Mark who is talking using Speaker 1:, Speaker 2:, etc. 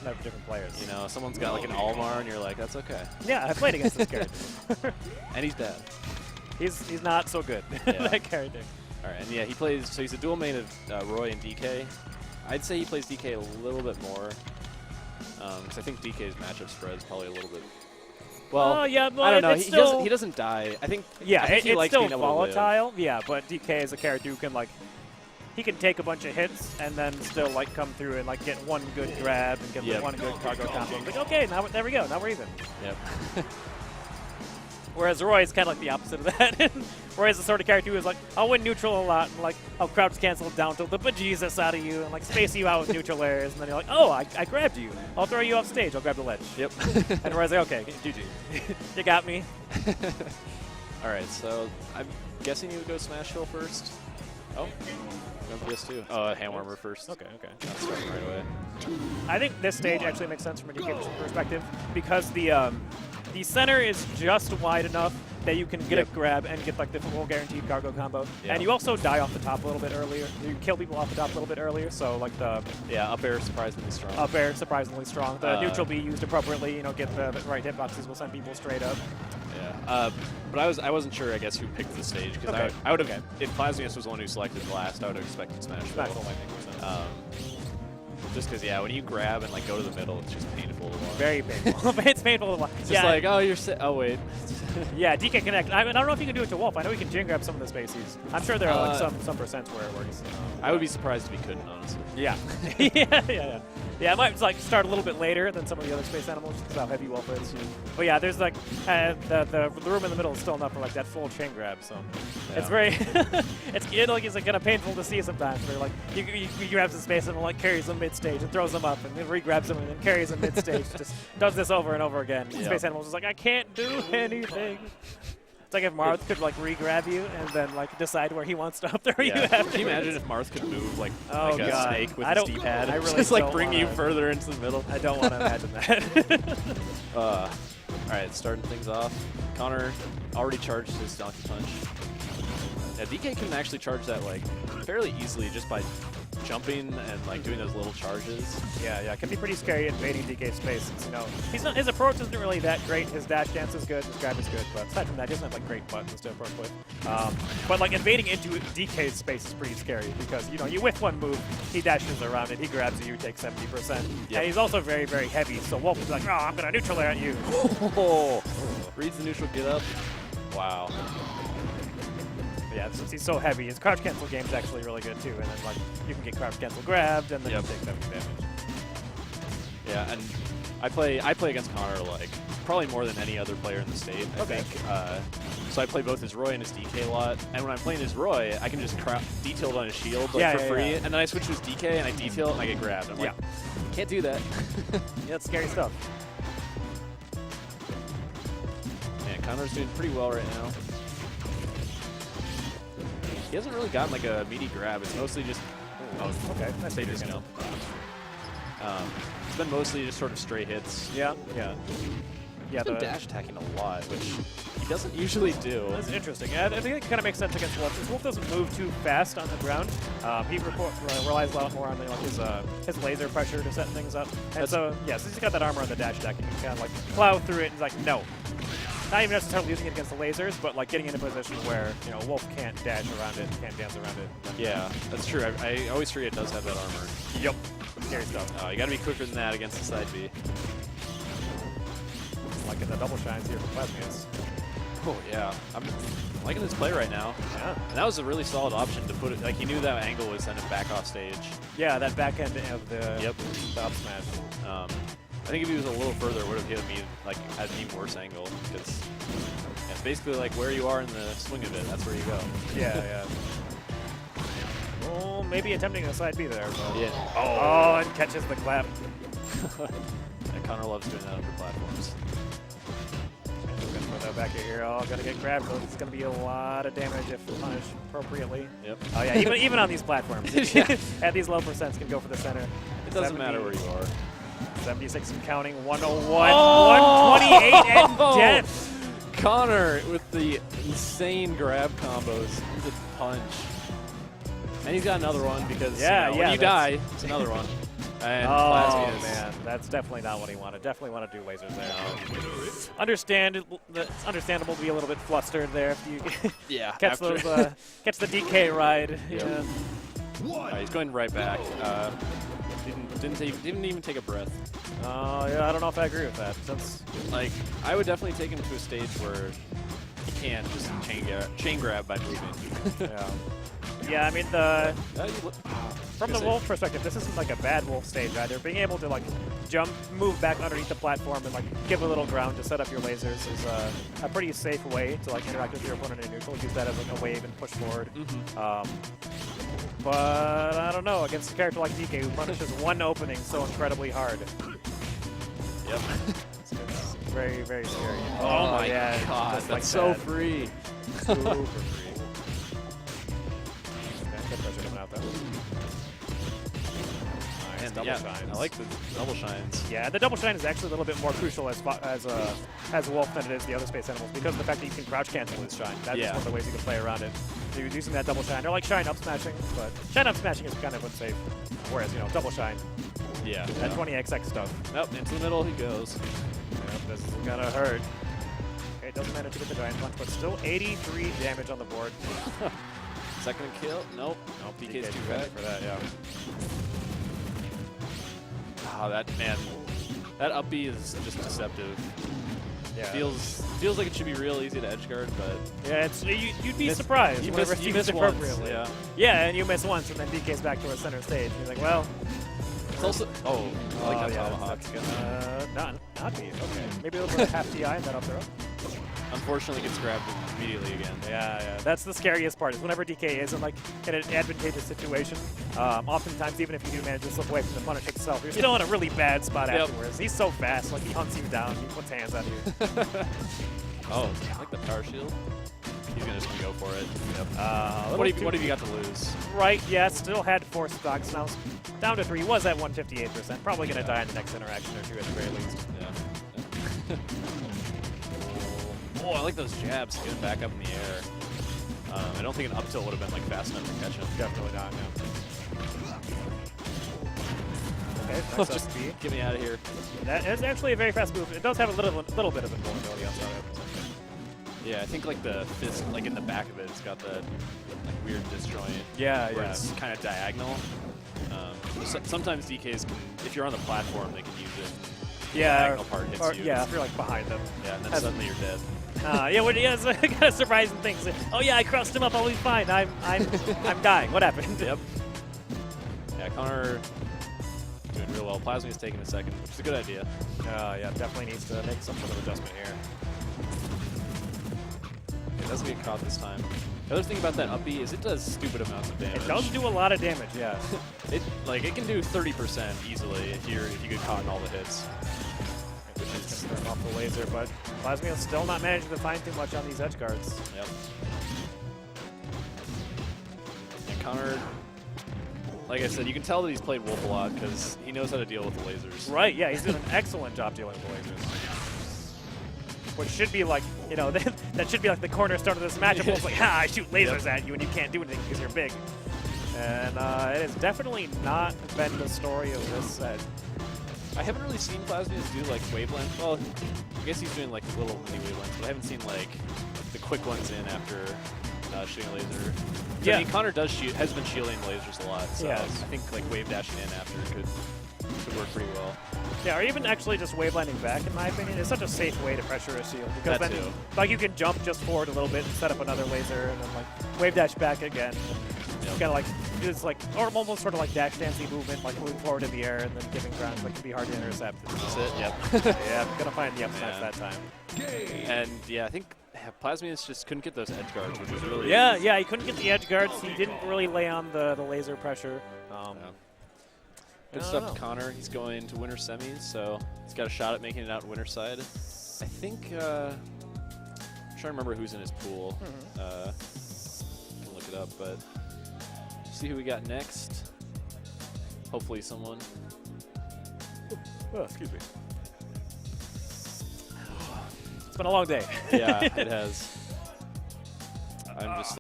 Speaker 1: type of different players.
Speaker 2: You know, someone's got like an Almar, and you're like, that's okay.
Speaker 1: Yeah, I played against this character.
Speaker 2: And he's bad.
Speaker 1: He's not so good, that character.
Speaker 2: All right, and yeah, he plays, so he's a dual main of Roy and DK. I'd say he plays DK a little bit more, because I think DK's matchup spread is probably a little bit. Well,
Speaker 1: yeah, but
Speaker 2: I don't know.
Speaker 1: He
Speaker 2: doesn't die. I think.
Speaker 1: Yeah,
Speaker 2: I think he
Speaker 1: it's
Speaker 2: likes
Speaker 1: still
Speaker 2: being able
Speaker 1: volatile. Yeah, but DK is a character who can like, he can take a bunch of hits and then still like come through and like get one good grab and get one good cargo combo. Like, okay, now there we go. Now we're even.
Speaker 2: Yep.
Speaker 1: Whereas Roy is kind of like the opposite of that. Roy is the sort of character who is like, I'll win neutral a lot, and like, I'll crouch cancel down to the bejesus out of you, and like space you out with neutral airs, and then you're like, oh, I grabbed you. I'll throw you off stage. I'll grab the ledge.
Speaker 2: Yep.
Speaker 1: And Roy's like, okay, GG. You got me.
Speaker 2: All right, so I'm guessing you would go Smash Hill first. Oh, remember this too. Oh, hand warmer first.
Speaker 1: Okay.
Speaker 2: Not starting right away.
Speaker 1: I think this stage actually makes sense from a DK perspective because the center is just wide enough that you can get a grab and get like the full guaranteed cargo combo.
Speaker 2: Yeah.
Speaker 1: And you also die off the top a little bit earlier. You kill people off the top a little bit earlier, so like the
Speaker 2: up air surprisingly strong.
Speaker 1: Up air surprisingly strong. The neutral B used appropriately, you know, get the right hitboxes will send people straight up.
Speaker 2: Yeah. But I wasn't sure, I guess, who picked the stage because I would have if Plasmius was the one who selected last, I would have expected Smash Hill. Just because, when you grab and like go to the middle, it's just painful to watch.
Speaker 1: Very painful. It's painful to watch.
Speaker 2: It's just like, oh, oh wait.
Speaker 1: Yeah, DK Connect. I don't know if you can do it to Wolf. I know he can jam grab some of the spaces. I'm sure there are like some percents where it works.
Speaker 2: I would be surprised if he couldn't, honestly.
Speaker 1: Yeah. Yeah, it might like start a little bit later than some of the other space animals because how heavy Wolf is. But yeah, there's like the room in the middle is still enough for like that full chain grab. So it's very it's kind of painful to see sometimes. Where like he grabs the space and like carries them mid stage and throws them up and then re-grabs them and then carries them mid stage. Just does this over and over again. Space animals is like, I can't do anything. It's like if Marth could like re-grab you and then like decide where he wants to up throw you after.
Speaker 2: Can you imagine if Marth could move like a snake with his D-pad?
Speaker 1: I really
Speaker 2: just like bring you further into the middle.
Speaker 1: I don't want to imagine that.
Speaker 2: All right, starting things off. Connor already charged his Donkey Punch. Yeah, DK can actually charge that like fairly easily just by jumping and like doing those little charges.
Speaker 1: Yeah, it can be pretty scary invading DK's space. Since, you know, his approach isn't really that great. His dash dance is good, his grab is good, but aside from that, he doesn't have like great buttons to approach with. But like invading into DK's space is pretty scary because you whiff one move, he dashes around it, he grabs you, take 70%, and he's also very, very heavy. So Wolf is like, oh, I'm gonna neutral air at you.
Speaker 2: Reads the neutral get up. Wow.
Speaker 1: Yeah, since he's so heavy, his crouch cancel game is actually really good too. And then like you can get crouch cancel grabbed and then you take 70 damage.
Speaker 2: Yeah, and I play against Connor like probably more than any other player in the state. I think. So I play both his Roy and his DK a lot. And when I'm playing his Roy, I can just detail on his shield for free. And then I switch to his DK and I detail it and I get grabbed. I'm like, can't do that.
Speaker 1: That's scary stuff.
Speaker 2: Man, Connor's doing pretty well right now. He hasn't really gotten like a meaty grab. It's mostly just
Speaker 1: Nice
Speaker 2: just jump. It's been mostly just sort of straight hits.
Speaker 1: Yeah.
Speaker 2: He's been dash attacking a lot, which he doesn't usually do.
Speaker 1: That's interesting. I think it kind of makes sense against Wolf. Since Wolf doesn't move too fast on the ground, he relies a lot more on his laser pressure to set things up. And so, since he's got that armor on the dash attack, he can kind of like plow through it and he's like, no. Not even necessarily using it against the lasers, but like getting in a position where Wolf can't dash around it, can't dance around it.
Speaker 2: Yeah, that's true. I always forget it does have that armor.
Speaker 1: Yep. Scary stuff.
Speaker 2: You got to be quicker than that against the side B.
Speaker 1: Like getting the double shines here from Plasmius.
Speaker 2: Oh yeah, I'm liking this play right now.
Speaker 1: Yeah.
Speaker 2: And that was a really solid option to put it. Like he knew that angle would send him back off stage.
Speaker 1: Yeah, that back end of the up smash.
Speaker 2: I think if he was a little further, it would have hit me like at an even worse angle because it's basically like where you are in the swing of it. That's where you go.
Speaker 1: Yeah. Well, maybe attempting a side B there. But
Speaker 2: yeah.
Speaker 1: Oh, and catches the clap.
Speaker 2: And Connor loves doing that under platforms.
Speaker 1: Put that back here. Oh, gotta get grabbed. It's gonna be a lot of damage if punished appropriately.
Speaker 2: Yep.
Speaker 1: Oh yeah, even on these platforms, at these low percents, can go for the center.
Speaker 2: It doesn't matter where you are.
Speaker 1: 76 and counting, 101, 128 and death.
Speaker 2: Connor with the insane grab combos, the punch. And he's got another one because when you die, it's another one. And
Speaker 1: Plasmius. Man, that's definitely not what he wanted. Definitely want to do lasers there. It's understandable to be a little bit flustered there if you
Speaker 2: Yeah.
Speaker 1: catch those, catch the DK ride. Yeah.
Speaker 2: He's going right back. Didn't even take a breath.
Speaker 1: Oh yeah, I don't know if I agree with that. That's
Speaker 2: Like, I would definitely take him to a stage where he can't just chain grab by moving.
Speaker 1: yeah. Yeah, I mean from the wolf perspective, this isn't like a bad wolf stage either. Being able to like jump, move back underneath the platform, and like give a little ground to set up your lasers is a pretty safe way to like interact with your opponent in neutral. Use that as like a wave and push forward. But I don't know, against a character like DK who punishes one opening so incredibly hard.
Speaker 2: Yep.
Speaker 1: It's very, very scary.
Speaker 2: Oh my
Speaker 1: yeah,
Speaker 2: god,
Speaker 1: just
Speaker 2: that's
Speaker 1: like
Speaker 2: so
Speaker 1: that.
Speaker 2: free.
Speaker 1: Super free. Okay, good pressure coming out though. Nice,
Speaker 2: And
Speaker 1: double
Speaker 2: yeah,
Speaker 1: shines.
Speaker 2: I like the double shines.
Speaker 1: Yeah, the double shine is actually a little bit more crucial as Wolf than it is the other space animals because of the fact that you can crouch cancel his shine. That's one of the ways you can play around it. So you're using that double shine, or like shine up smashing, but shine up smashing is kind of unsafe. Whereas, you know, double shine,
Speaker 2: Yeah.
Speaker 1: that 20XX stuff.
Speaker 2: Nope, into the middle he goes.
Speaker 1: Yep, this is gonna hurt. Okay, doesn't manage to get the giant punch, but still 83 damage on the board.
Speaker 2: Second kill? Nope. Nope, DK's too bad
Speaker 1: for that, yeah.
Speaker 2: Oh, that up B is just deceptive.
Speaker 1: Yeah.
Speaker 2: Feels like it should be real easy to edgeguard, but
Speaker 1: yeah, you'd be surprised.
Speaker 2: You
Speaker 1: whenever
Speaker 2: miss
Speaker 1: it's used
Speaker 2: once.
Speaker 1: appropriately.
Speaker 2: Yeah.
Speaker 1: Yeah, and you miss once, and then DK's back to our center stage. You're like, well.
Speaker 2: It's also I like that
Speaker 1: yeah,
Speaker 2: tomahawk.
Speaker 1: Not be okay. Maybe a little bit of half DI and that up throw.
Speaker 2: Unfortunately, gets grabbed immediately again.
Speaker 1: Yeah. That's the scariest part. Is whenever DK is in like in an advantageous situation. Oftentimes, even if you do manage to slip away from the punish itself, you're still in a really bad spot afterwards. He's so fast. Like he hunts you down. He puts hands on you.
Speaker 2: Oh, I like the power shield. He's just gonna go for it. Yep. What have you got to lose?
Speaker 1: Right, yeah, still had 4 stocks. Now down to 3. Was at 158%. Probably going to die in the next interaction or two at the very least.
Speaker 2: Yeah. Oh, I like those jabs to get him back up in the air. I don't think an up tilt would have been like fast enough to catch him.
Speaker 1: Definitely not, no. Okay, nice
Speaker 2: Just
Speaker 1: speed.
Speaker 2: get me out of here.
Speaker 1: That is actually a very fast move. It does have a little bit of invulnerability on side.
Speaker 2: Yeah, I think like the fist, like in the back of it, it's got that like weird disjoint.
Speaker 1: Yeah,
Speaker 2: where it's kind of diagonal. Sometimes DKs can, if you're on the platform, they can use it. The diagonal part hits you.
Speaker 1: Yeah, if you're like behind them.
Speaker 2: Yeah, and then suddenly you're dead.
Speaker 1: It's kind of surprising things. Oh yeah, I crossed him up. I'll be fine. I'm dying. What happened?
Speaker 2: Yep. Yeah, Connor doing real well. Plasmius taking a second, which is a good idea.
Speaker 1: Yeah, definitely needs to make some sort of adjustment here.
Speaker 2: It doesn't get caught this time. The other thing about that up B is it does stupid amounts of damage.
Speaker 1: It does do a lot of damage, yeah.
Speaker 2: it can do 30% easily if you get caught in all the hits.
Speaker 1: Which is going to turn off the laser, but Plasmius still not managing to find too much on these edge guards.
Speaker 2: Yep. And Connor, like I said, you can tell that he's played Wolf a lot because he knows how to deal with the lasers.
Speaker 1: Right, yeah, he's doing an excellent job dealing with the lasers. Which should be like, you know, that should be like the cornerstone of this matchup. It's like, I shoot lasers at you and you can't do anything because you're big. And it has definitely not been the story of this set.
Speaker 2: I haven't really seen Plasmius do like wavelength. Well, I guess he's doing like little mini wavelengths, but I haven't seen like the quick ones in after shooting a laser. So, I mean, Connor has been shielding lasers a lot, so I think like wave dashing in after could work pretty well.
Speaker 1: Yeah, or even actually just wave landing back, in my opinion, is such a safe way to pressure a shield. Because then, like, you can jump just forward a little bit and set up another laser, and then like wave dash back again. Kind of like it's like or almost sort of like dash dancing movement, like moving forward in the air and then giving ground, like can be hard to intercept.
Speaker 2: That's it. Yep.
Speaker 1: Yeah, I'm gonna find the up smash that time.
Speaker 2: And yeah, I think Plasmius just couldn't get those edge guards, which was really
Speaker 1: yeah, he couldn't get the edge guards. He didn't really lay on the laser pressure.
Speaker 2: Good stuff to Connor. He's going to winter semis, so he's got a shot at making it out winter side. I think I'm trying to remember who's in his pool. I can look it up, but see who we got next. Hopefully someone.
Speaker 1: Oh, excuse me. It's been a long day.
Speaker 2: Yeah, it has. I'm just